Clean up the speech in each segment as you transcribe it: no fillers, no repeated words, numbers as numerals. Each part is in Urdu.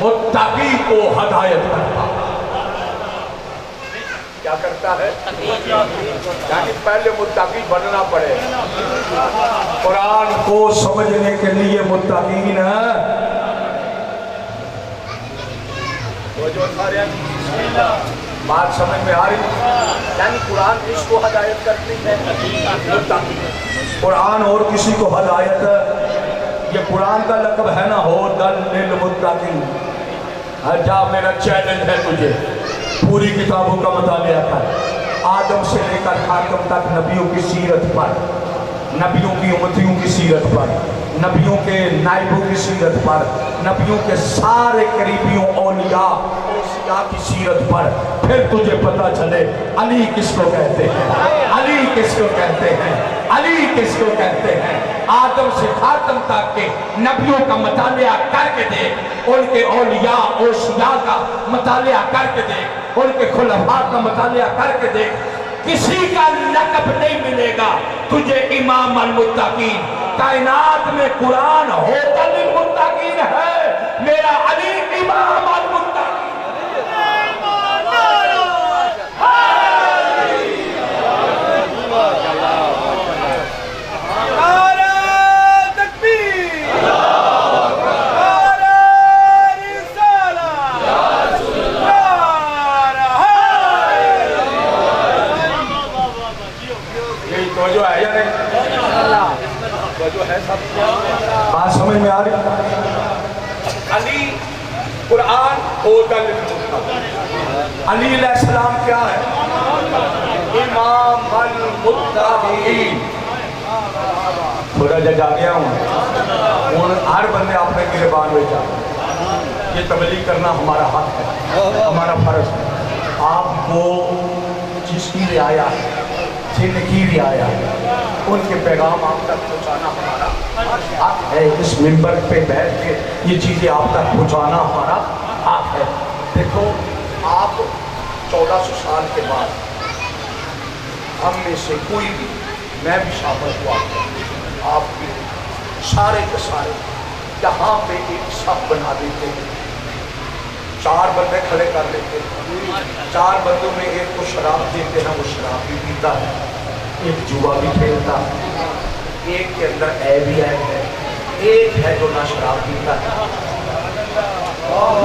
متقی کو ہدایت کرتا ہے۔ کیا کرتا ہے؟ یعنی پہلے متقی بننا پڑے۔ قرآن کو سمجھنے کے لیے متقین بات سمجھ میں آ رہی؟ یعنی قرآن کس کو ہدایت کرتی ہے؟ متقی۔ قرآن اور کسی کو ہدایت، یہ قرآن کا لقب ہے نا، ھدی للمتقین۔ جا میرا چیلنج ہے تجھے، پوری کتابوں کا مطالعہ کر، آدم سے لے کر خاتم تک نبیوں کی سیرت پر، نبیوں کی امتیوں کی سیرت پر، نبیوں کے نائبوں کی سیرت پر، نبیوں کے سارے قریبیوں اولیاء کی سیرت پر، پھر تجھے پتا چلے علی کس کو کہتے ہیں، علی کس کو کہتے ہیں، علی کس کو کہتے ہیں۔ آدم سے خاتم تک کے نبیوں کا مطالعہ کر کے دیکھ، ان کے اولیاء اوصیاء کا مطالعہ کر کے دیکھ، ان کے خلفاء کا مطالعہ کر کے دیکھ، کسی کا لقب نہیں ملے گا تجھے امام المتقین۔ کائنات میں قرآن ھدی للمتقین ہے، میرا علی امام المتقین۔ بات سمجھ میں آ رہی؟ علی قرآن ھدی للمتقین۔ علی علیہ السلام کیا ہے؟ امام المتقین۔ تھوڑا جا گیا ہوں، ہر بندے اپنے گریبان میں جا، یہ تبلیغ کرنا ہمارا حق ہے، ہمارا فرض ہے۔ آپ کو جس کی رعایا ہے، جن کی رعایا ہے، ان کے پیغام آپ تک پہنچانا ہمارا حق ہے۔ اس منبر پہ بیٹھ کے یہ چیزیں آپ تک پہنچانا ہمارا حق ہے۔ دیکھو آپ 1400 سال کے بعد ہم میں سے کوئی بھی، میں بھی شامل ہوا، آپ بھی سارے کے سارے یہاں پہ ایک صف بنا دیتے ہیں، 4 بندے کھڑے کر لیتے ہیں، 4 بندوں میں ایک کو شراب دیتے ہیں، وہ شراب بھی پیتا ہے، ایک جوا بھی کھیلتا ہے، ایک کے اندر عیب ہی عیب ہے، ایک ہے جو نہ شراب پیتا ہے،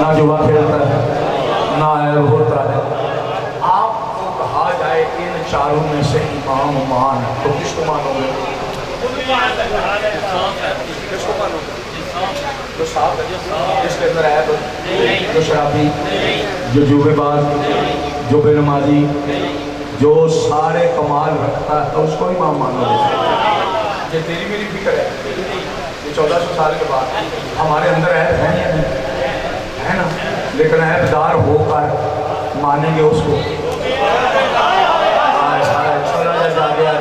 نہ جوا کھیلتا ہے، نہ عیب ہوتا ہے۔ آپ کو کہا جائے ان 4 میں سے امام مان، تو کس کو مانو گے؟ کس کو مانو گے؟ جو صاحب ہے، جس کے اندر عیب، جو شرابی، جو جوے باز، جو بے نمازی، جو سارے کمال رکھتا ہے، تو اس کو امام مانو گے۔ یہ تیری میری فکر ہے، یہ 1400 سال کے بعد ہمارے اندر عیب ہے یا نہیں ہے نا؟ لیکن عیب دار ہو کر مانیں گے اس کو؟ تھوڑا جا گیا،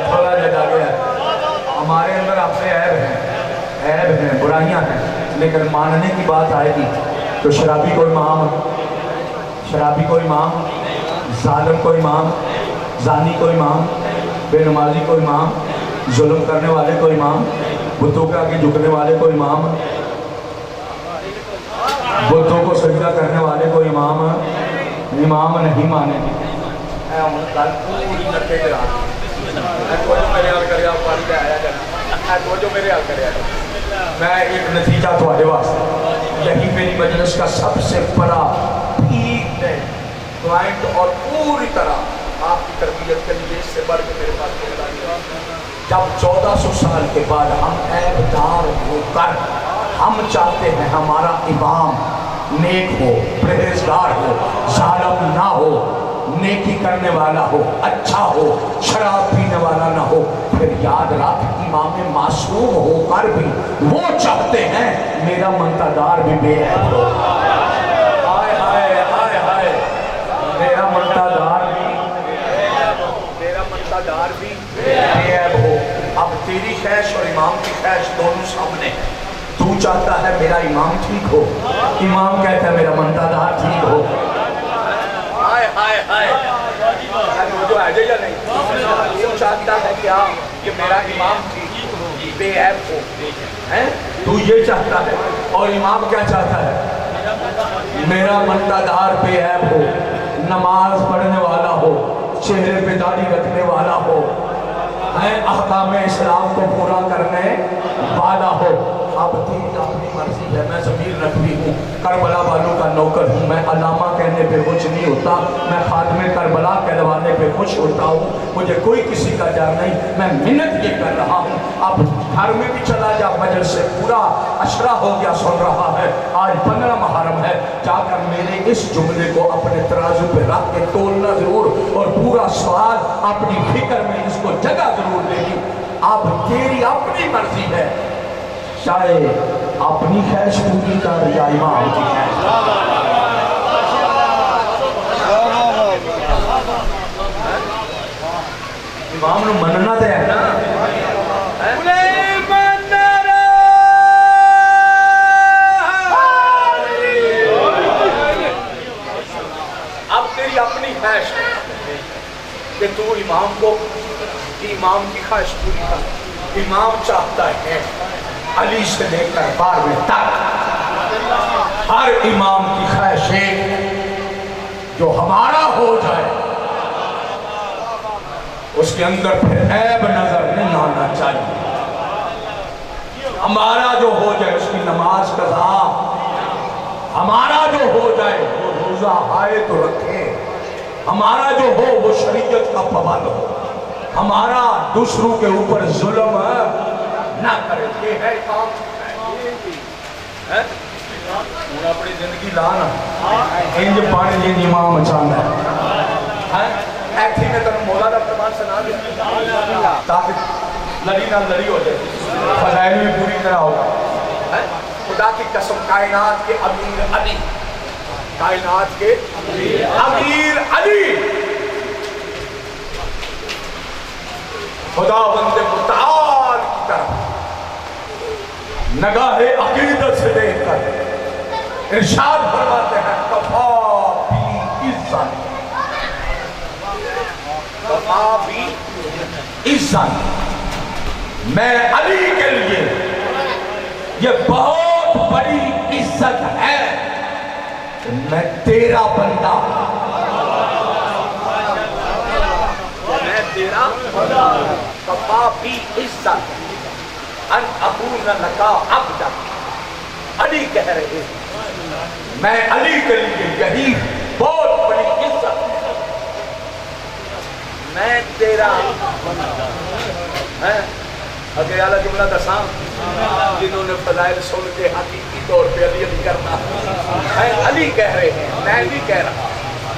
ہمارے اندر اپنے عیب ہیں، برائیاں ہیں، لیکن ماننے کی بات آئے گی تو شرابی کو امام، شرابی کو امام، ظالم کو امام، زانی کو امام، بے نمازی کو امام، ظلم کرنے والے کو امام، بتوں کے آگے جھکنے والے کو امام، بتوں کو سجدہ کرنے والے کو امام نہیں مانے گی۔ میں ایک نتیجہ تھوڑے واسطے، یہی میری مجلس کا سب سے بڑا پیک ہے، پوائنٹ، اور پوری طرح آپ کی تربیت کے لیے اس سے بڑھ کے میرے پاس بولا گیا۔ جب 1400 سال کے بعد ہم عیب دار ہو کر ہم چاہتے ہیں ہمارا امام نیک ہو، پرہیزگار ہو، ظالم نہ ہو، نیکی کرنے والا ہو، اچھا ہو، شراب پینے والا نہ ہو، پھر یاد رکھ امام معصوم ہو کر بھی وہ چاہتے ہیں میرا منتدار بھی بے عیب ہو۔ ہائے ہائے ہائے ہائے، میرا منتدار بھی بے عیب ہو۔ اب تیری خواہش اور امام کی خواہش دونوں سامنے، تو چاہتا ہے میرا امام ٹھیک ہو، امام کہتا ہے میرا منتدار ٹھیک ہو۔ ہائے ہائے ہائے، جو ہے یا نہیں، تو چاہتا ہے کیا کہ میرا امام ٹھیک ہو، بے عیب ہو، تو یہ چاہتا ہے، اور امام کیا چاہتا ہے؟ میرا منڈا دار پہ عیب ہو، نماز پڑھنے والا ہو، چہرے پہ داڑھی رکھنے والا ہو، احکام اسلام کو پورا کرنے والا ہو، اب تیری اپنی مرضی ہے، میں ضمیر رکھتی ہوں، کربلا والوں کا نوکر ہوں، میں علامہ کہنے پہ خوش نہیں ہوتا، میں خاتم کربلا کہلوانے پہ خوش ہوتا ہوں، مجھے کوئی کسی کا ڈر نہیں، میں منت یہ کر رہا ہوں، اب گھر میں بھی چلا جا، مجلس سے پورا عشرہ ہو گیا سن رہا ہے، آج 15 محرم ہے، جا کر میرے اس جملے کو اپنے ترازو پہ رکھ کے تولنا ضرور، اور پورا سوال اپنی فکر میں اس کو جگہ ضرور دے گی۔ اب تیری اپنی مرضی ہے، چاہے اپنی خواہش پوری کر یا امام کی خواہش۔ امام نو مننا دے ہے نا، اب تیری اپنی خواہش ہے کہ تو امام کو، امام کی خواہش پوری کر۔ امام چاہتا ہے علی سے لے کر بارویں تک ہر امام کی خواہش ہے جو ہمارا ہو جائے، اس کے اندر پھر عیب نظر نہیں آنا چاہیے، ہمارا جو ہو جائے اس کی نماز قضا، ہمارا جو ہو جائے وہ روزہ آئے تو رکھے، ہمارا جو ہو وہ شریعت کا پابند ہو، ہمارا دوسروں کے اوپر ظلم نہ کرے، یہ ہے کام ہے۔ انہوں اپنی زندگی لانا انج پانی جن امام چاہنا ہے، ایتھی میں تنہوں مولا دا فرمان سنا دیا تاکہ لڑی نہ لڑی ہو جائے، فضائل بھی پوری طرح ہوگا۔ خدا کی قسم، کائنات کے امیر علی، کائنات کے امیر علی، خدا بند متعال کی طرف نگاہ عقیدت سے دیکھ کر ارشاد فرماتے ہیں، کفا بی عزت، کفا بی عزت، میں علی کے لیے یہ بہت بڑی عزت ہے کہ میں تیرا بندہ، میں تیرا کفا بی عزت ان اکون لکا عبدا، علی کہہ رہے ہیں میں علی کے لیے یہی بہت بڑی عزت، میں تیرا اگر اعلیٰ جملہ دساں جنہوں نے فضائل سن کے حقیقی طور پہ علی علی کرنا ہے، علی کہہ رہے ہیں، میں بھی کہہ رہا،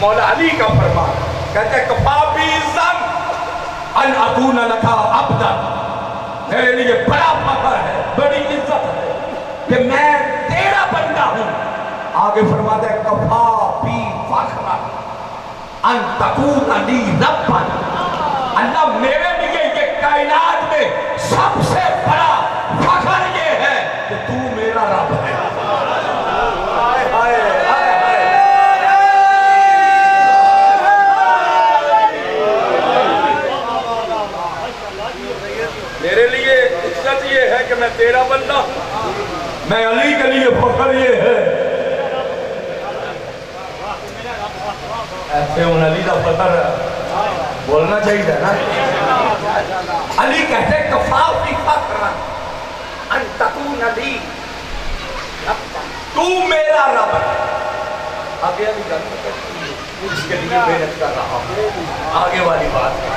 مولا علی کا فرمان کہتے ہیں کفا بی عزت ان اکون لکا عبدا، میرے لیے بڑا فخر ہے، بڑی عزت ہے کہ میں تیرا بندہ ہوں۔ آگے فرماتا ہے کفا بی فخر ان تکون لی ربا، اللہ میرے لیے یہ کائنات میں سب سے بڑا فخر یہ ہے کہ تو میرا رب ہے۔ میرے لیے عزت یہ ہے کہ میں تیرا بندہ ہوں، میں علی کے لیے فخر یہ ہے، ایسے ان علی کا فخر بولنا چاہیے نا۔ علی کہتے ہیں کفا بی فخر ان تکون لی ربا، تو میرا رب ہے۔ آگے علی جس کے لیے محنت کر رہا ہوں، آگے والی بات ہے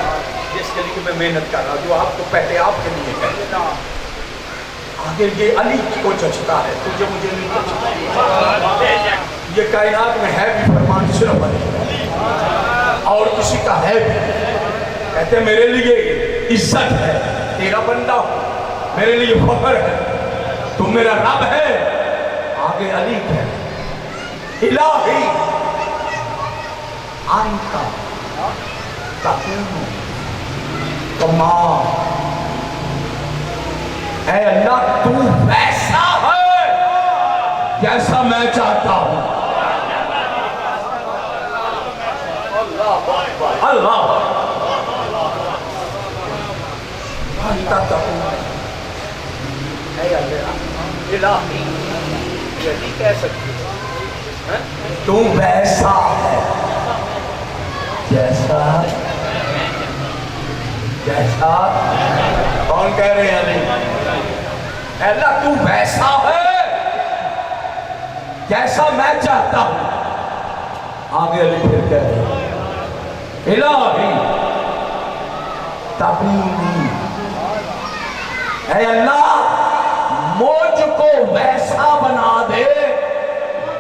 جس کے لیے میں محنت کر رہا ہوں، جو آپ کو پہلے آپ کے لیے کہتے ہیں، آگے یہ علی کو جچتا ہے، تجھے مجھے نہیں جچتا، یہ کائنات میں ہے بھی فرمان صرف علی اور کسی کا ہے بھی، کہتے ہیں میرے لیے عزت ہے، تیرا بندہ ہوں، میرے لیے فخر ہے، تو میرا رب ہے۔ آگے علی کہتے ہیں الہی انتا تکون کما، اے اللہ تو ویسا ہے جیسا میں چاہتا ہوں۔ اللہ انتا تکون، اے اللہ الہی، یہی کہہ سکتے تو ویسا ہے جیسا جیسا کون کہہ رہے ہیں علی؟ اللہ تو ویسا ہے جیسا میں چاہتا ہوں. آگے علی پھر کہہ رہے ہیں الہی تبینی، اے اللہ مجھ کو ویسا بنا دے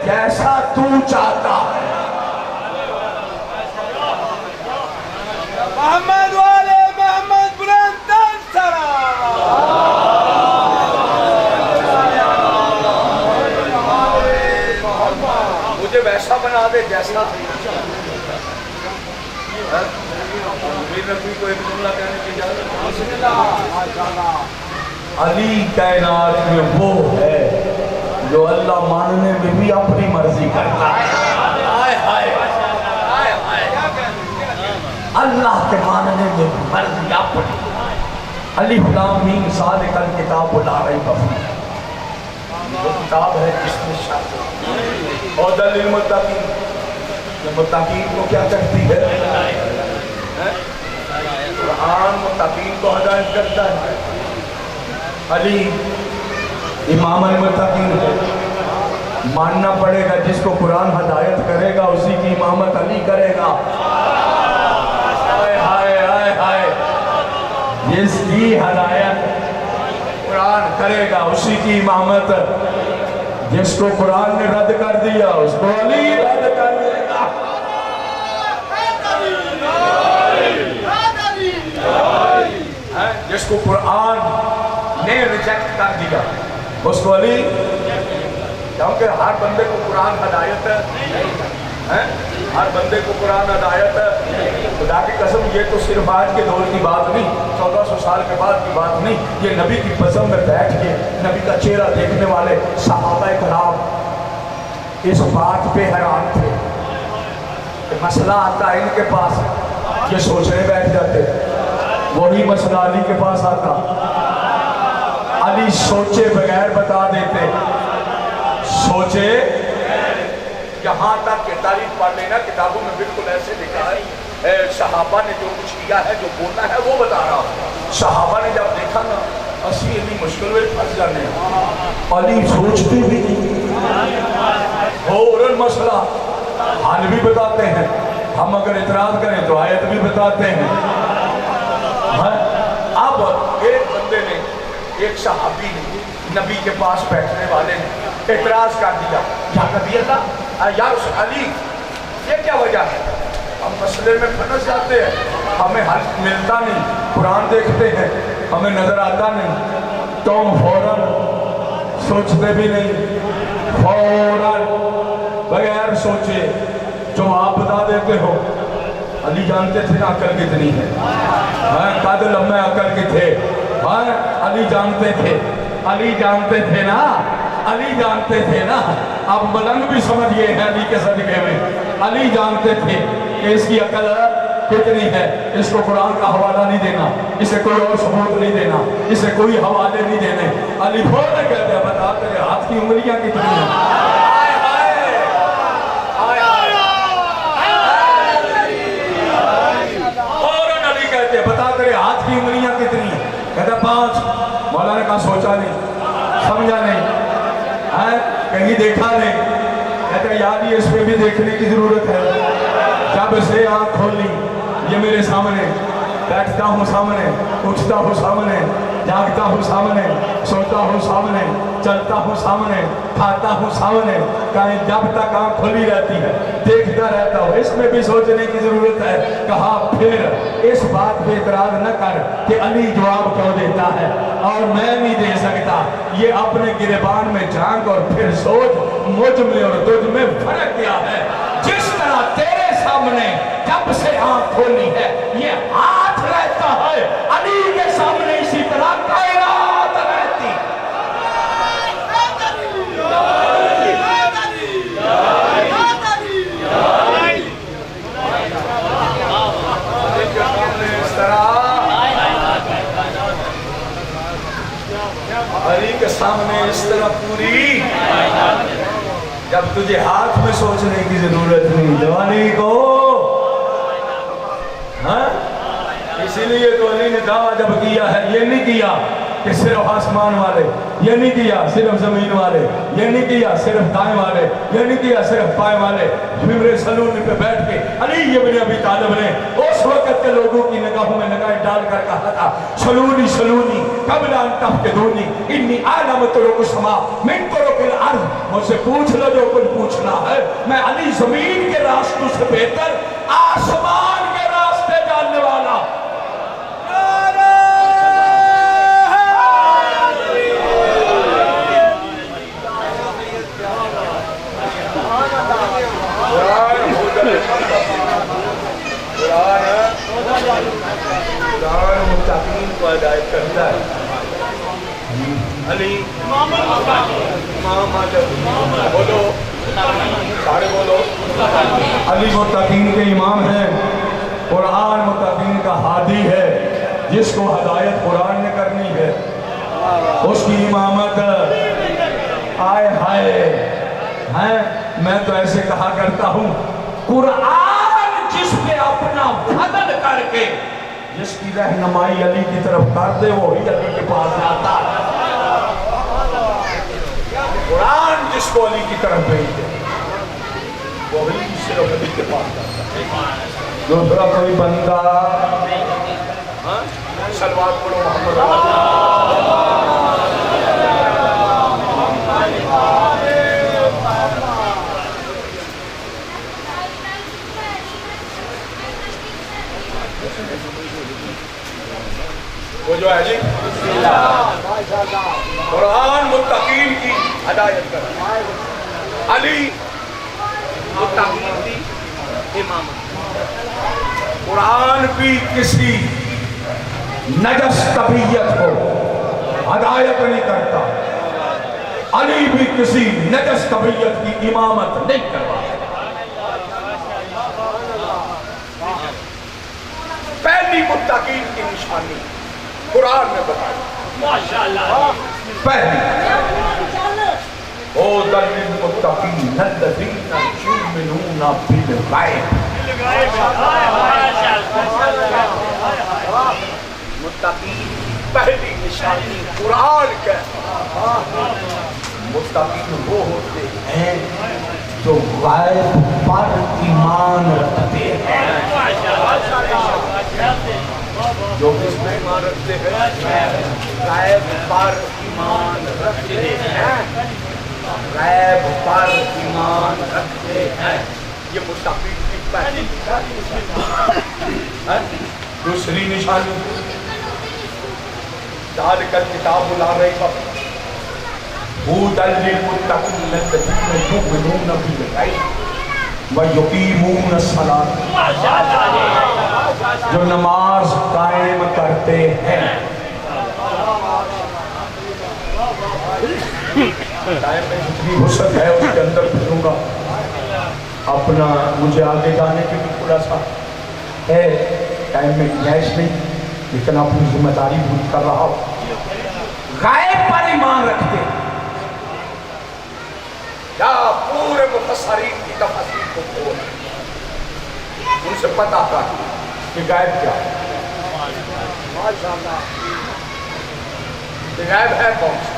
جیسا تو چاہتا ہے. محمد والے محمد بلندان سلام. مجھے ویسا بنا دے جیسا نبی کو ایک جملہ کہنے کی اجازت. علی کائنات میں وہ ہے جو اللہ ماننے میں بھی اپنی مرضی کرتا ہے. اللہ کے ماننے میں مرضی اپنی. الف لام میم صادق الکتاب لا ریب فیہ، وہ کتاب ہے جس میں شک اور دل للمتقین. متقین کو کیا کرتی ہے؟ قرآن متقین کو ہدایت کرتا ہے. علی امام المتقین ہے. ماننا پڑے گا جس کو قرآن ہدایت کرے گا اسی کی امامت علی کرے گا. جس کی ہدایت قرآن کرے گا اسی کی امامت. جس کو قرآن نے رد کر دیا اس کو علی رد کر دے گا. جس کو قرآن نے ریجیکٹ کر دیا اس کو علی. کیونکہ ہر بندے کو قرآن ہدایت ہے، ہر بندے کو قرآن ہدایت ہے. خدا کی قسم یہ تو صرف آج کے دور کی بات نہیں، 1400 سال کے بعد کی بات نہیں. یہ نبی کی پسند میں بیٹھ کے نبی کا چہرہ دیکھنے والے صحابہ کرام اس بات پہ حیران تھے کہ مسئلہ آتا ہے ان کے پاس یہ سوچنے بیٹھ جاتے. وہی مسئلہ علی کے پاس آتا، علی سوچے بغیر بتا دیتے. سوچے یہاں تک کہ تاریخ پڑھ لینا کتابوں میں بالکل ایسے لکھا ہے صحابہ نے جو کچھ کیا ہے جو بولنا ہے وہ بتا رہا. صحابہ نے جب دیکھا نا اسی علی مشکل میں پھنس جانے علی سوچتے بھی نہیں اور مسئلہ حل بھی بتاتے ہیں. ہم اگر اعتراض کریں تو آیت بھی بتاتے ہیں. اب ایک بندے نے ایک صحابی نے نبی کے پاس بیٹھنے والے نے اعتراض کر دیا یا نبی اللہ یا علی یہ کیا وجہ ہے؟ ہم مسئلے میں پھنس جاتے ہیں، ہمیں حل ملتا نہیں. قرآن دیکھتے ہیں ہمیں نظر آتا نہیں. تم فوراً سوچتے بھی نہیں، فوراً بغیر سوچے جواب بتا دیتے ہو. علی جانتے تھے نا عقل کتنی ہے. قد لمحے عقل کی تھے. علی جانتے تھے، علی جانتے تھے نا، علی جانتے تھے نا. اب ملنگ بھی سمجھ گئے ہیں علی کے صدقے میں. علی جانتے تھے کہ اس کی عقل کتنی ہے. اس کو قرآن کا حوالہ نہیں دینا، اسے کوئی اور ثبوت نہیں دینا، اسے کوئی حوالے نہیں دینے. علی فوراً کہتے ہیں بتا تیرے ہاتھ کی انگلیاں کتنی ہیں. بتا تیرے ہاتھ کی انگلیاں کتنی ہیں؟ کہتا 5. مولا نے کہا سوچا نہیں، سمجھا نہیں، کہیں دیکھا نہیں. کہتا یاد ہی اس پہ بھی دیکھنے کی ضرورت ہے. جب سے آنکھ کھولی یہ میرے سامنے، بیٹھتا ہوں سامنے، اٹھتا ہوں سامنے، جاگتا ہوں سامنے، سوتا ہوں سامنے، چلتا ہوں سامنے، کھاتا ہوں سامنے. کہیں جب تک آنکھ کھلی رہتی ہے دیکھتا رہتا ہوں. اس میں بھی سوچنے کی ضرورت ہے. کہا پھر اس بات پہ اعتراض نہ کر کہ علی جواب کیوں دیتا ہے اور میں نہیں دے سکتا. یہ اپنے گریبان میں جھانک اور پھر سوچ مجھ میں اور تجھ میں فرق کیا ہے. جس طرح تیرے سامنے جب سے آنکھ کھولی ہے یہ ہاتھ رہتا ہے، علی کے سامنے اسی طرح کائنات رہتی. علی کے سامنے اس طرح پوری جب تجھے ہاتھ میں سوچنے کی ضرورت نہیں جوانی کو ہاں اسی لیے تو علی نے دعویٰ جب کیا ہے یہ نہیں کیا کہ صرف آسمان والے، یہ نہیں کیا صرف زمین والے، یہ نہیں کیا صرف دائیں والے، یہ نہیں کیا صرف بائیں والے. ممبر سلون پہ بیٹھ کے علی ابن ابی طالب نے اس وقت کے لوگوں کی نگاہوں میں نگاہیں ڈال کر کہا تھا سلونی سلونی قبل ان تفتدونی انی اعلم طرق السماء من طرق الارض. مجھ سے پوچھ لو جو کچھ پوچھنا ہے، میں علی زمین کے راستوں سے بہتر آسمان کے راستے جاننے والا. قرآن متقین کو ہدایت کرتا ہے. علی امام بولو سارے بولو علی متقین کے امام ہیں، قرآن متقین کا ہادی ہے. جس کو ہدایت قرآن نے کرنی ہے اس کی امامت آئے ہائے ہیں. میں تو ایسے کہا کرتا ہوں قرآن جس پہ اپنا بدل کر کے جس کی رہنمائی علی کی طرف کر دے وہی علی کے پاس آتا ہے. قرآن جس کو علی کی طرف بھیج دے وہی صرف علی کے پاس آتا ہے. دوسرا کوئی بندہ صلوات پڑھو محمد وہ جو ہے جی قرآن متقین کی ہدایت کرتا ہے. علی متقین کی امامت. قرآن بھی کسی نجس طبیعت کو ہدایت نہیں کرتا، علی بھی کسی نجس طبیعت کی امامت نہیں کرتا. پہلی متقین کی نشانی قرآن میں بتائی ماشاءاللہ. پہلی هُدًى لِّلْمُتَّقِينَ الَّذِينَ يُؤْمِنُونَ بِالْغَيْبِ. متقین پہلی نشانی قرآن کا. متقین وہ ہوتے ہیں جو غیب پر ایمان رکھتے ہیں. جو کس میں ایمان رکھتے ہیں؟ غیب پر ایمان رکھتے ہیں. غیب پر ایمان رکھتے ہیں. یہ متقین کی پہلی دوسری نشانی ذالک الکتاب لا ریب ھدی للمتقین الذین یؤمنون بالغیب ویقیمون الصلاۃ. جو نماز قائم کرتے ہیں. ٹائم میں جتنی وسعت ہے اس کے اندر پھروں گا. اپنا مجھے آگے جانے کی بھی تھوڑا سا ہے، ٹائم میں گنجائش نہیں، لیکن اپنی ذمہ داری پوری کر رہا ہوں. غیب پر ایمان رکھتے یا پورے مفسرین کی تفسیر کو کھول ان سے پتہ کر کہ غیب کیا ہے. غیب ہے کون سا؟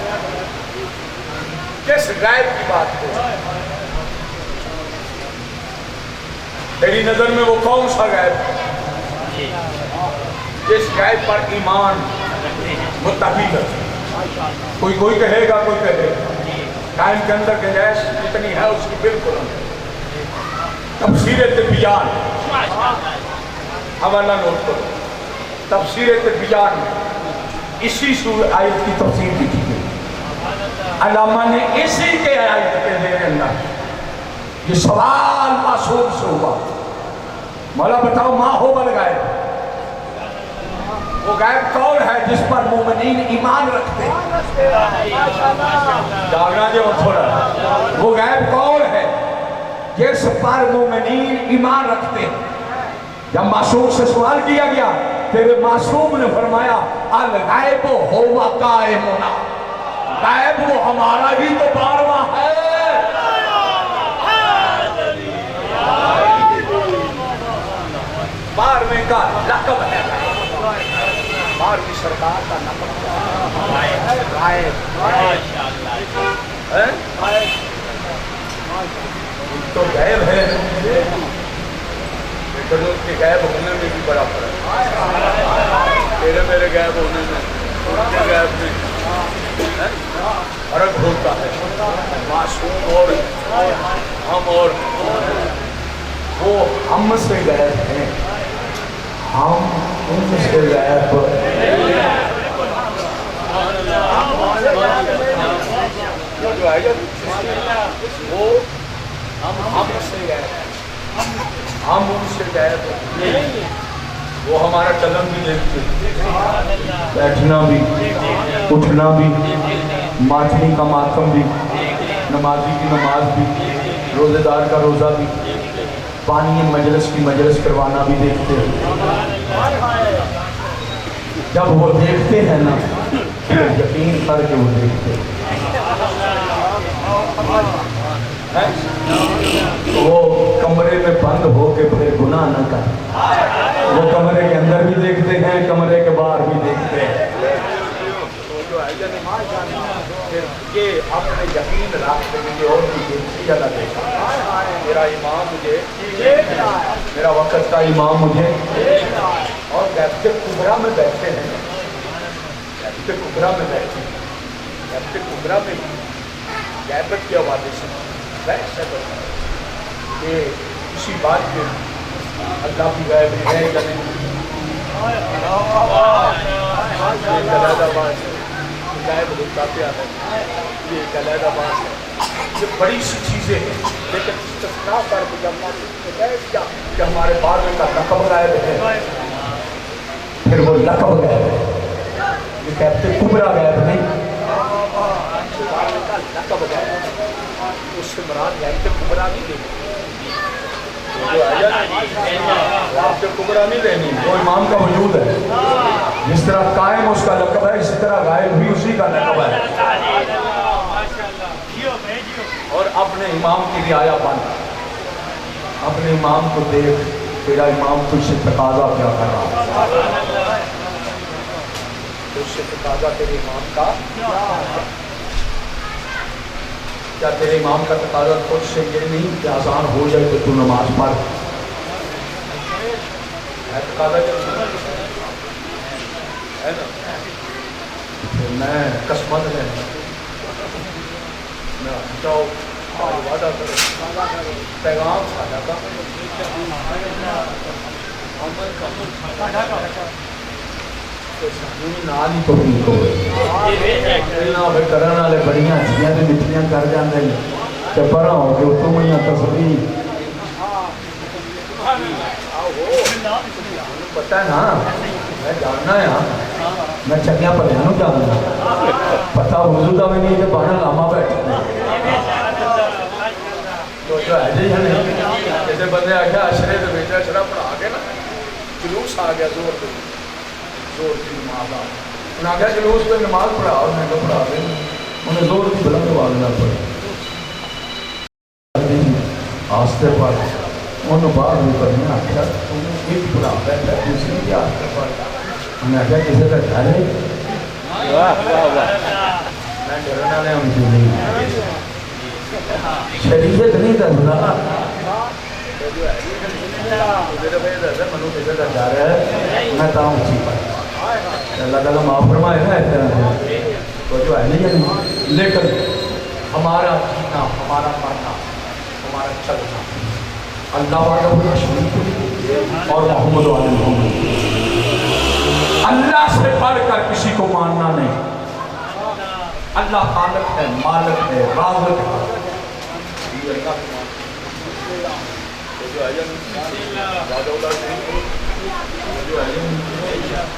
کس غیب کی بات ہے؟ تیری نظر میں وہ کون سا غیب ہے جس غیب پر ایمان متقین ہے؟ کوئی کہے گا، کوئی کہے گا. ٹائم کے اندر گنجائش جتنی ہے اس کی بالکل تفسیر تبیان حوالہ نوٹ کرو. تفسیر تبیان میں اسی سورہ آیت کی تفسیر لکھی گئی. علامہ نے اسی کے آیت کے دیر اندر یہ سوال معصوم سے ہوا، مولا بتاؤ ما ہو بل غیب. وہ غیب کون ہے جس پر مومنین ایمان رکھتے ہیں؟ جاگنا جو تھوڑا. وہ غیب کون ہے جس پر مومنین ایمان رکھتے ہیں؟ جب معصوم سے سوال کیا گیا تیرے معصوم نے فرمایا الغیب ہوا قائمنا. غیب وہ ہمارا ہی تو بارواں ہے. 12ویں کا لقب ہے 12ویں سرکار کا لقب ہے تو غائب ہے لیکن اس کے غائب ہونے میں بھی بڑا فرق ہے تیرے میرے غائب ہونے میں ان کے غائب میں فرق ہوتا ہے معصوم اور ہم اور وہ ہم سے غائب ہیں ہم ان سے غائب جو ہے وہ ہم سے غائب ہم ان سے غائب وہ ہمارا چلن بھی دیکھتے بیٹھنا بھی اٹھنا بھی ماتمی کا ماتم بھی نمازی کی نماز بھی روزے دار کا روزہ بھی پانی مجلس کی مجلس کروانا بھی دیکھتے ہیں جب وہ دیکھتے ہیں نا یقین کر کے وہ دیکھتے ہیں وہ کمرے میں بند ہو کے پھر گناہ نہ کر وہ کمرے کے اندر بھی دیکھتے ہیں کمرے کے باہر بھی دیکھتے ہیں یہ اپنے یقین رکھتے ہیں اور بھی دیکھتی جگہ دیکھا میرا امام مجھے میرا وقت کا امام مجھے اور غیبت کبریٰ میں بیٹھتے ہیں غیبت کبریٰ میں بیٹھتے ہیں غیبت کبریٰ میں غیبت کے حوالے سے بحث ہے کہ اسی بات پہ اللہ کی غیب ہے یا نہیں یہ علیحدہ بات ہے غیب ہوتا کیا ہے یہ ایک علیحدہ بات ہے یہ بڑی سی چیزیں ہیں لیکن استثناء کر کے جب بیٹھ گیا کہ ہمارے بارے کا لقب غائب ہے پھر وہ لقب غائب ہے یہ کہتے کبریٰ غائب نہیں بارے کا لقب غائب ہے اس سے مراد غیبت کبریٰ نہیں لینی غیبت کبریٰ نہیں لینی وہ امام کا وجود ہے جس طرح قائم اس کا لقب ہے اسی طرح غائب بھی اسی کا لقب ہے اور اپنے امام کی رعایا بن اپنے امام کو دیکھ تیرا امام تجھ سے تقاضا کیا کر رہا ہے تجھ سے تقاضا تیرے امام کا کیا تیرے امام کا تقاضا خود سے یہ نہیں کہ آسان ہو جائے تو تو نماز پڑھ ہے تقاضا ہے نا میں قسمت ہے میں جاؤ وعدہ کرو پیغام ساڈا کا نال ہی توفیق ہوئے کرن والے بڑیاں چیزاں تے مٹھیاں کر جاندے نے تے پراں ہو کے اتوں میں تصویر پتہ ہے نا میں جاننا ہے میں چنگیاں بھلیاں نوں جاننا پتہ وضو دا بھی نہیں تے باہر لاما بیٹھے تو جو ہے جی جیسے بندے آگیا اشرے دے وچ اشرا پڑھا کے نا جلوس آ گیا زور تے زور کی نماز آ انہیں آگیا جلوس پہ نماز پڑھا اور میں کہا پڑھا دیں انہیں زور کی بلند آواز نہ پڑھی آستے پر انہوں بعد بھی پڑھنے آگیا انہیں ایک پڑھا بیٹھا دوسری کی آستے پر انہیں آگیا کسے کا گھر ہے میں ڈرنا لے ہم جو نہیں شریعت نہیں دسنا میرے بھائی دسے منو کسے کا گھر ہے میں تاؤں اچھی پڑھا اللہ تعالیٰ معاف فرمائے نا اس طرح سے تو جو ہے نہیں لیکن ہمارا جینا ہمارا مرنا ہمارا چلنا اللہ وعدہ شریف اور محمد علیہ محمد اللہ سے بڑھ کر کسی کو ماننا نہیں اللہ خالق ہے مالک ہے رازق ہے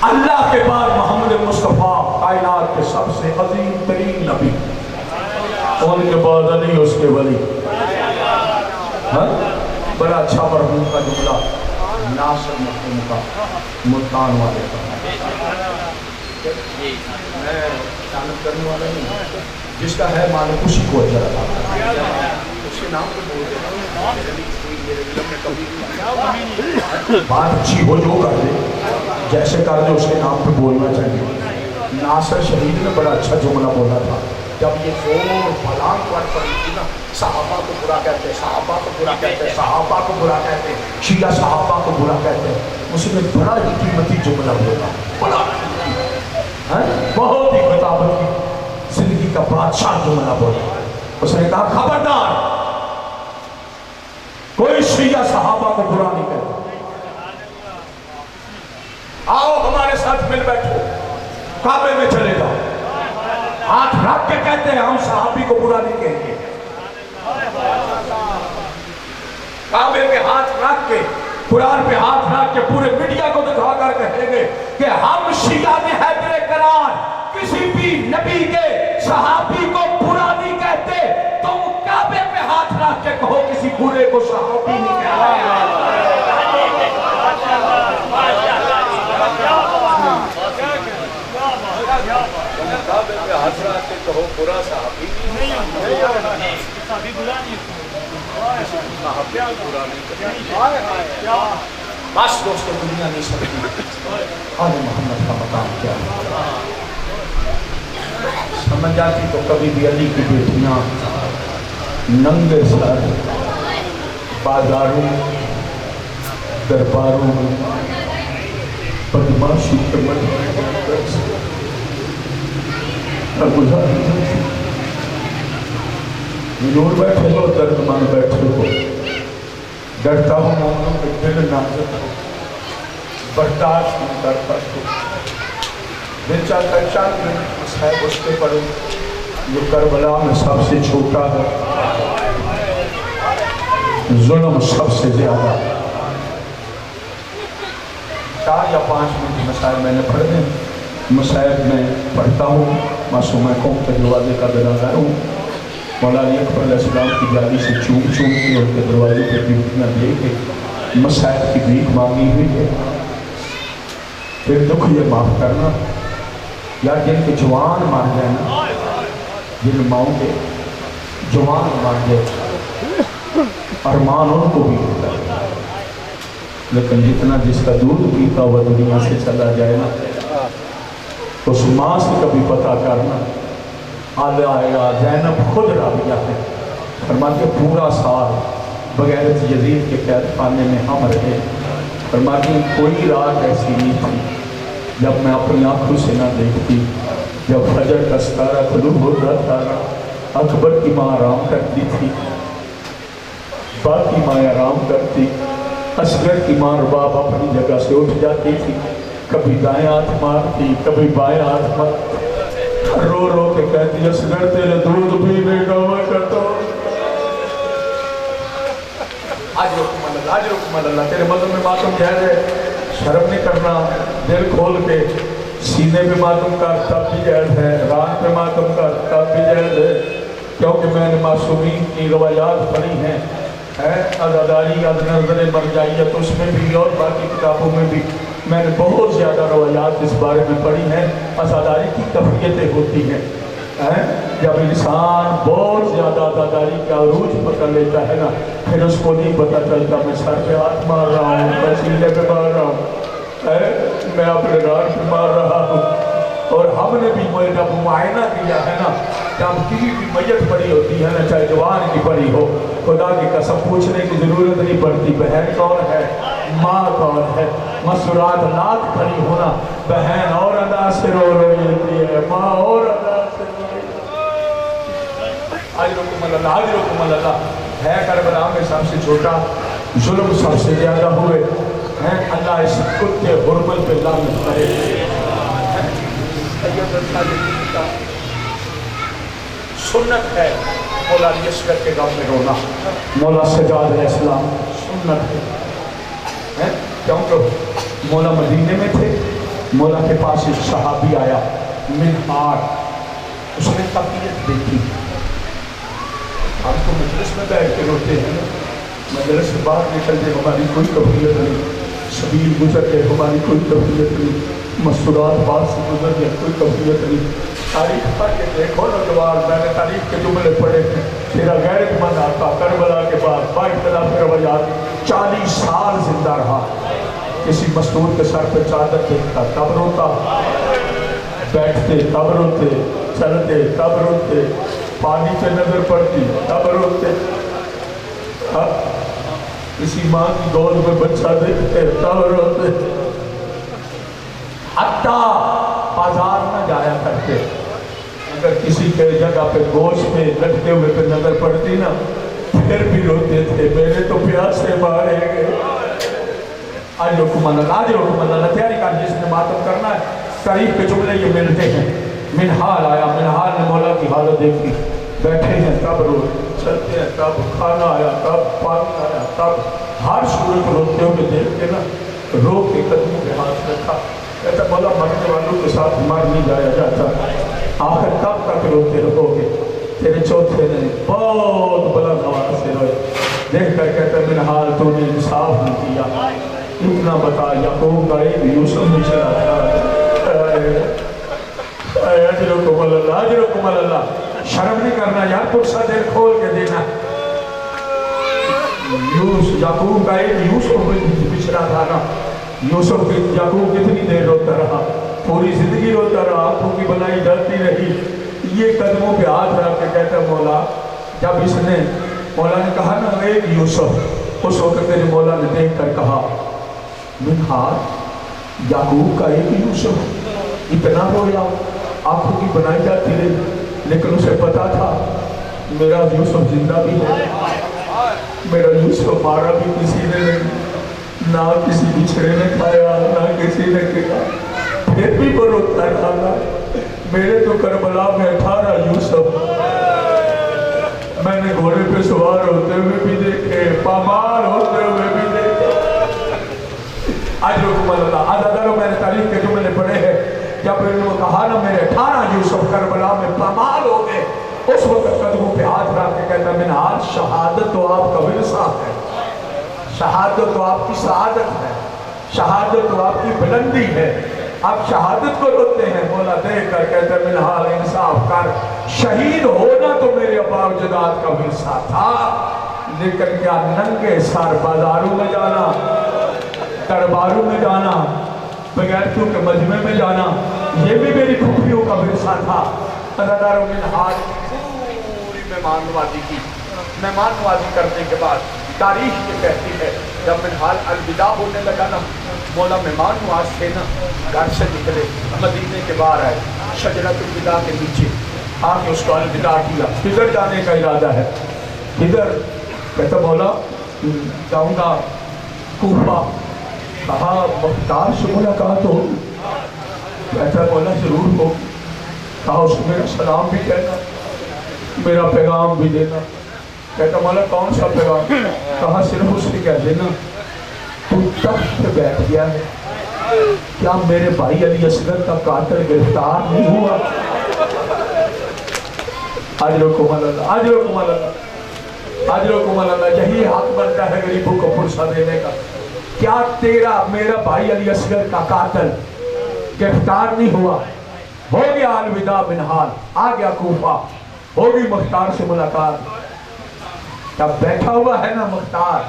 اللہ کے بعد محمد مصطفیٰ کائنات کے سب سے عظیم ترین نبی ان کے بعد علی اس کے ولی بڑا اچھا مرحوم کا جملہ ناصر مرحوم کا ملتان والے کا میں چانت کرنے والا نہیں جس کا ہے مالک اسی کو اجر عطا اس کے نام پہ بول دینا بات اچھی ہو جو کر دے جیسے کر دے اس کے نام پہ بولنا چاہیے ناصر شہید نے بڑا اچھا جملہ بولا تھا جب یہ زور پھلانگ پڑی تھی نا صحابہ کو برا کہتے ہیں صحابہ کو برا کہتے ہیں صحابہ کو برا کہتے ہیں شیعہ صحابہ کو برا کہتے ہیں اس نے بڑا ہی قیمتی جملہ بولا بڑا بہت ہی خطابت کی زندگی کا بادشاہ جملہ بولا اس نے کہا خبردار کوئی شیعہ صحابہ کو برا نہیں کہتا آؤ ہمارے ساتھ مل بیٹھو کعبے میں چلے جاؤ ہاتھ رکھ کے کہتے ہیں ہم صحابی کو برا نہیں کہیں گے کعبے میں ہاتھ رکھ کے قرآن پہ ہاتھ رکھ کے پورے میڈیا کو دکھا کر کہیں گے کہ ہم شیعہ نے حیدر کرار کسی بھی نبی کے صحابی کو برا نہیں کہتے تم کعبے پہ ہاتھ رکھ کے کہو کسی برے کو صحابی نہیں کہتے کعبے پہ ہاتھ رکھ کے کہو برا صحابی نہیں بس دوستو دنیا نہیں سکتی آل محمد کا مقام کیا ہے سمجھ آتی تو کبھی بھی علی کی بیٹیاں ننگے سر بازاروں درباروں بدماشی کے نور بیٹھے ہو درد مان بیٹھے ہو ڈرتا ہوں مومنوں کے دل نازک ہو برداشت نہیں کرتا ہو دل چاہتا ہے چاند میں صاحب اس پہ پڑھو جو کربلا میں سب سے چھوٹا ہے ظلم سب سے زیادہ 4 یا 5 منٹ مسائل میں نے پڑھ دیں مسائل میں پڑھتا ہوں معصومہ قوم کے دروازے کا دلازار ہوں مولا علی اکبر علیہ السلام کی جادی سے چوم کے ان کے دروازے پہ بیٹیاں دے کے مسائل کی بھیک مانگی ہوئی ہے پھر دکھ یہ معاف کرنا یا جن کے جوان مار جائیں جن ماؤں کے جوان مار جائیں ارمان ان کو بھی ہوتا ہے لیکن جتنا جس کا دودھ پیتا ہوا دنیا سے چلا جائے نا اس ماں سے کبھی پتہ کرنا آیا زینب خود راویہ ہے فرماتے پورا سال بغیر یزید کے قید خانے میں ہم رہے فرماتے کوئی رات ایسی نہیں تھی جب میں اپنی آنکھوں سے نہ دیکھتی جب فجر کا ستارہ طلوع ہوتا تھا اکبر کی ماں آرام کرتی تھی باقی ماں آرام کرتی اصغر کی ماں رباب اپنی جگہ سے اٹھ جاتی تھی کبھی دائیں ہاتھ مارتی کبھی بائیں ہاتھ مارتی رو رو کے کہتی اصغر تیرے دودھ پینے کا میں کرتا ہوں آج رکم اللہ تیرے مذہب میں ماتم جائز ہے شرم نہیں کرنا دل کھول کے سینے پہ ماتم کا تب بھی جائز ہے ران پہ ماتم کا تب بھی جائز ہے کیونکہ میں نے معصومین کی روایات پڑھی ہیں عزاداری نظر مرجائیت اس میں بھی اور باقی کتابوں میں بھی میں نے بہت زیادہ روایات اس بارے میں پڑھی ہیں عزاداری کی تفریتیں ہوتی ہیں جب انسان بہت زیادہ عزاداری کا عروج پکڑ لیتا ہے نا پھر اس کو نہیں پتہ چلتا میں سر پہ ہاتھ مار رہا ہوں میں سینے پہ مار رہا ہوں میں اپنے ران پہ مار رہا ہوں اور ہم نے بھی جب معائنہ کیا ہے نا جب کسی بھی میت پڑی ہوتی ہے نا چاہے جوان کی پڑی ہو خدا کی قسم پوچھنے کی ضرورت نہیں پڑتی بہن کون ہے ماں کون ہے مسرات لاکھ پڑی ہونا بہن اور ادا سے رو روتی ہے ماں اور ادا سے آجرکم اللہ ہے کربلا میں سب سے چھوٹا ظلم سب سے زیادہ ہوئے اللہ اس کتے غربت پہ لعنت کرے سنت ہے مولا علی اصغر کے غم میں رونا مولا سجاد علیہ السلام سنت ہے کیونکہ مولا مدینے میں تھے مولا کے پاس ایک صحابی آیا منہار اس نے طبیعت دیکھی ہم تو مجلس میں بیٹھ کے روتے ہیں مجلس سے باہر نکل دے ہماری کوئی طبیعت نہیں سبیل گزر کے ہماری کوئی طبیعت نہیں مستورات بات سے گزر گیا، کوئی کفیت نہیں. تاریخ پڑھ کے دیکھو نوجوان، میں نے تاریخ کے جملے پڑھے ہیں. تیرا غیرت مند آقا کربلا کے بعد با اختلاف روایات 40 سال زندہ رہا. کسی مستور کے سر پہ چادر دیکھتا تب روتا، بیٹھتے تب روتے، چلتے تب روتے، پانی پہ نظر پڑتی تب روتے، کسی ماں کی گود میں بچہ دیکھتے تب روتے. حتیٰ بازار نہ جایا کرتے، اگر کسی کے جگہ پہ گوشت میں لٹکے ہوئے پہ نظر پڑتی نا پھر بھی روتے تھے، میرے تو پیاسے مارے گئے. آج حکم اللہ تیاری کر جس نے ماتم کرنا ہے. تاریخ کے جملے یہ ملتے ہیں. منحال آیا، منحال نے مولا کی حالت دیکھی، بیٹھے ہیں تب رو، چلتے ہیں تب، کھانا آیا تب، پانی آیا تب، ہر صورت روتے ہوئے دیکھ کے نا رو کے قدموں کے ہاتھ رکھا. کہتا مولا مرنے والوں کے ساتھ مر نہیں جایا جاتا، آخر کب تک روتے رہو گے؟ تیرے چوتھے نے بہت بلند آواز سے روئے. دیکھ کر کہتا منحال تو نے انصاف نہیں کیا، اتنا بتا یعقوب کا ایک یوسف بھی چلا تھا. اجرکم اللہ، اجرکم اللہ. شرم نہیں کرنا یار، پرسہ دل کھول کے دینا. یعقوب کا ایک یوسف بھی بچھڑا تھا نا. یوسف یعقوب کتنی دیر روتا رہا، پوری زندگی روتا رہا، آنکھوں کی بنائی جاتی رہی. یہ قدموں پہ ہاتھ رکھ کے کہتا مولا، جب اس نے مولا نے کہا نا ایک یوسف، اس وقت میرے مولا نے دیکھ کر کہا منحال یعقوب کا ایک یوسف. اتنا رویا، آنکھوں کی بنائی جاتی رہی، لیکن اسے پتا تھا میرا یوسف زندہ بھی ہے، میرا یوسف مارا بھی کسی نے نہیں، نہ کسی بچھڑے نے کھایا، نہ کسی نے کیا. پھر بھی وہ روتا رہا. میرے تو کربلا میں 18 یوسف میں نے گھوڑے پہ سوار ہوتے ہوئے بھی دیکھے، پامال ہوتے ہوئے بھی دیکھے. اجرکم اللہ. عزاداروں میں نے تاریخ کے جملے پڑھے ہیں، جب انہوں نے کہا نا میرے 18 یوسف کربلا میں پامال ہو گئے، اس وقت قدموں پہ ہاتھ رکھ کے کہتا منحال شہادت تو آپ کا ورثہ ہے، شہادت تو آپ کی سعادت ہے، شہادت تو آپ کی بلندی ہے. آپ شہادت کو روتے ہیں. مولا دیکھ کر کہتے منحال انصاف کر، شہید ہونا تو میرے ابا و جداد کا ورثہ تھا، لیکن کیا ننگے سر بازاروں میں جانا، درباروں میں جانا، بغیرتوں کے مجمع میں جانا، یہ بھی میری پھوپھیوں کا ورثہ تھا. عزاداروں منحال پوری مہمان نوازی کی. مہمان نوازی کرنے کے بعد تاریخ یہ کہتی ہے جب منحال الوداع ہونے لگا نا، مولا مہمان نواز تھے نا، گھر سے نکلے، مدینے کے باہر آئے، شجرۃ الوداع کے نیچے آگے اس کو الوداع کیا. کدھر جانے کا ارادہ ہے؟ کدھر؟ کہتا مولا جاؤں گا کوفہ. کہا مختار سے ملاقات ہو؟ کہتا مولا ضرور ہو. کہا اس کو میرا سلام بھی کہنا، میرا پیغام بھی دینا. کہتا مولا کون سا پیغام؟ کہا صرف اس نے کہہ دینا تو تخت پہ بیٹھ گیا ہے، کیا میرے بھائی علی اصغر کا قاتل گرفتار نہیں ہوا؟ اجرکم اللہ، اجرکم اللہ، اجرکم اللہ. یہی حق بنتا ہے غریبوں کو پرسہ دینے کا. کیا تیرا میرا بھائی علی اصغر کا قاتل گرفتار نہیں ہوا؟ ہو گیا الوداع منحال، آ گیا کوفہ، ہوگی مختار سے ملاقات. تب بیٹھا ہوا ہے نا مختار،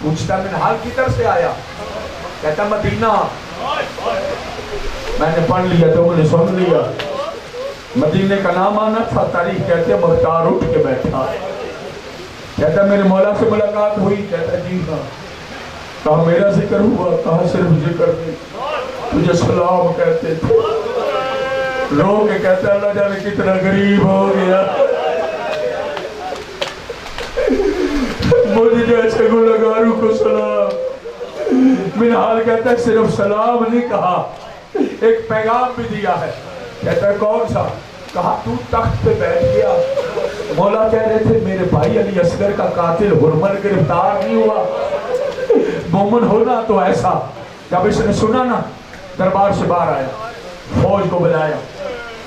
پوچھتا منحال کدھر سے آیا؟ کہتا مدینہ. میں نے پڑھ لیا تو میں نے سن لیا. مدینے کا نام آنا تھا. تاریخ کہتے مختار اٹھ کے بیٹھا. کہتا میرے مولا سے ملاقات ہوئی؟ کہتا جی ہاں. کہا میرا ذکر ہوا؟ کہا صرف ذکر نہیں، تجھے سلام کہتے تھے. رو کے کہتا اللہ جانے کتنا غریب ہو گیا، مجھے جیسے گنہگاروں کو سلام. منحال کہتا ہے صرف سلام نہیں کہا، ایک پیغام بھی دیا ہے. کہتا ہے کون سا؟ کہا تو تخت پہ بیٹھ گیا، مولا کہہ رہے تھے میرے بھائی علی اصغر کا قاتل حرمل گرفتار نہیں ہوا. مومن ہونا تو ایسا. جب اس نے سنا نا دربار سے باہر آیا، فوج کو بلایا،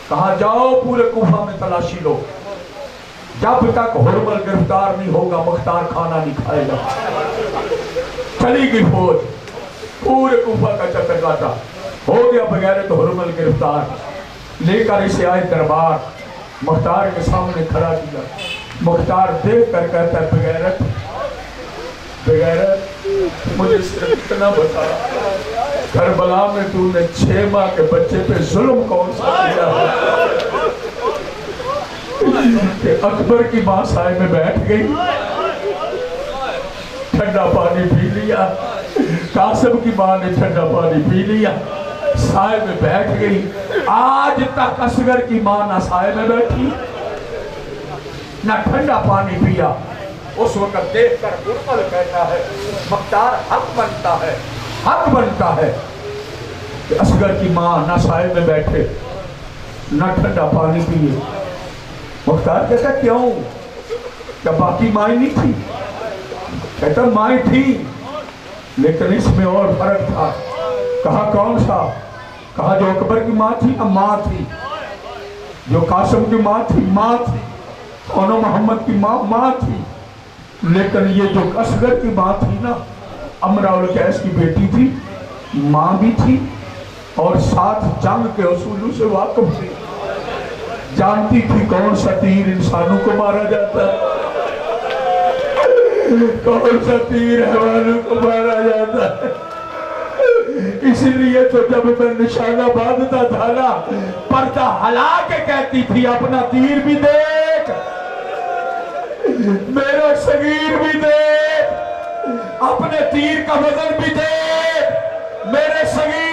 کہا جاؤ پورے کوفہ میں تلاشی لو، جب تک حرمل گرفتار نہیں ہوگا مختار کھانا نہیں کھائے گا. چلی گئی فوج، پورے کوفہ کا چکر کاٹا. ہو گیا بغیرت حرمل گرفتار، لے کر اسے آئے دربار، مختار کے سامنے کھڑا کیا۔ مختار دیکھ کر کہتا ہے بغیرت بغیرت مجھے صرف اتنا بتا، کربلا میں تو نے 6 ماہ کے بچے پہ ظلم کون سا کیا ہے کہ اکبر کی ماں سائے میں بیٹھ گئی، ٹھنڈا پانی پی لیا، قاسم کی ماں نے ٹھنڈا پانی پی لیا، سائے میں بیٹھ گئی۔ آج تک اصغر کی ماں نہ سائے میں بیٹھی نہ ٹھنڈا پانی پیا۔ اس وقت دیکھ کر حرمل کہتا ہے مختار حق بنتا ہے کہ اصغر کی ماں نہ سائے میں بیٹھے نہ ٹھنڈا پانی پیے۔ مختار کہتا کیوں؟ کیا باقی مائیں نہیں تھی؟ کہتا مائیں تھی لیکن اس میں اور فرق تھا۔ کہا کون سا؟ کہا جو اکبر کی ماں تھی نا ماں تھی، جو قاسم کی ماں تھی ماں تھی، اور محمد کی ماں تھی، لیکن یہ جو اصغر کی ماں تھی نا امرا القیس کی بیٹی تھی، ماں بھی تھی اور ساتھ جنگ کے اصولوں سے واقف تھی، جانتی تھی کون سا تیر انسانوں کو مارا جاتا ہے، کون سا تیر حیوانوں کو مارا جاتا ہے۔ اس لیے تو جب میں نشانہ باندھتا تھا نا پردہ ہلا کے کہتی تھی اپنا تیر بھی دیکھ، میرا صغیر بھی دیکھ، اپنے تیر کا وزن بھی دیکھ، میرے صغیر